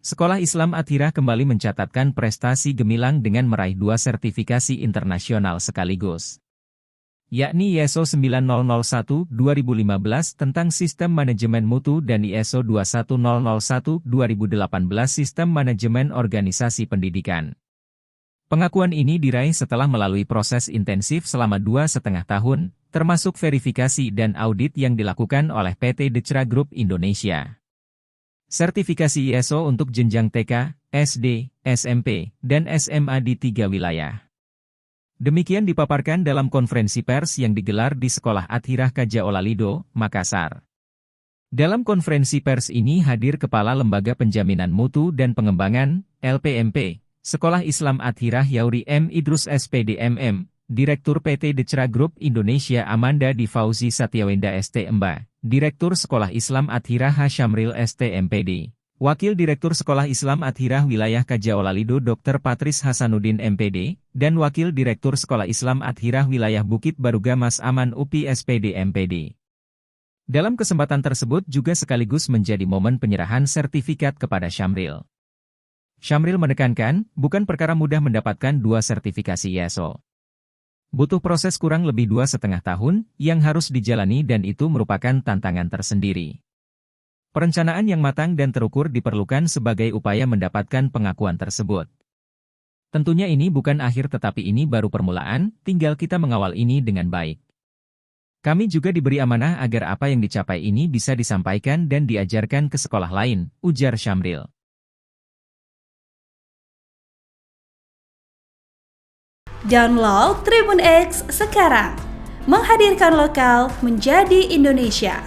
Sekolah Islam Athirah kembali mencatatkan prestasi gemilang dengan meraih 2 sertifikasi internasional sekaligus, yakni ISO 9001-2015 tentang Sistem Manajemen Mutu dan ISO 21001-2018 Sistem Manajemen Organisasi Pendidikan. Pengakuan ini diraih setelah melalui proses intensif selama 2,5 tahun, termasuk verifikasi dan audit yang dilakukan oleh PT Decra Group Indonesia. Sertifikasi ISO untuk jenjang TK, SD, SMP, dan SMA di 3 wilayah. Demikian dipaparkan dalam konferensi pers yang digelar di Sekolah Athirah Kaja Olalido, Makassar. Dalam konferensi pers ini hadir Kepala Lembaga Penjaminan Mutu dan Pengembangan, LPMP, Sekolah Islam Athirah Yauri M. Idrus SPD MM, Direktur PT Decra Group Indonesia Amanda Di Fauzi Satyawenda ST Emba, Direktur Sekolah Islam Athirah H. Syamril ST MPD, Wakil Direktur Sekolah Islam Athirah Wilayah Kaja Olalido Dr. Patris Hasanuddin MPD, dan Wakil Direktur Sekolah Islam Athirah Wilayah Bukit Baruga Mas Aman UPI SPD MPD. Dalam kesempatan tersebut juga sekaligus menjadi momen penyerahan sertifikat kepada Syamril. Syamril menekankan, bukan perkara mudah mendapatkan 2 sertifikasi ISO. Butuh proses kurang lebih 2,5 tahun, yang harus dijalani dan itu merupakan tantangan tersendiri. Perencanaan yang matang dan terukur diperlukan sebagai upaya mendapatkan pengakuan tersebut. Tentunya ini bukan akhir tetapi ini baru permulaan, tinggal kita mengawal ini dengan baik. Kami juga diberi amanah agar apa yang dicapai ini bisa disampaikan dan diajarkan ke sekolah lain, ujar Syamril. Download Tribun X sekarang, menghadirkan lokal menjadi Indonesia.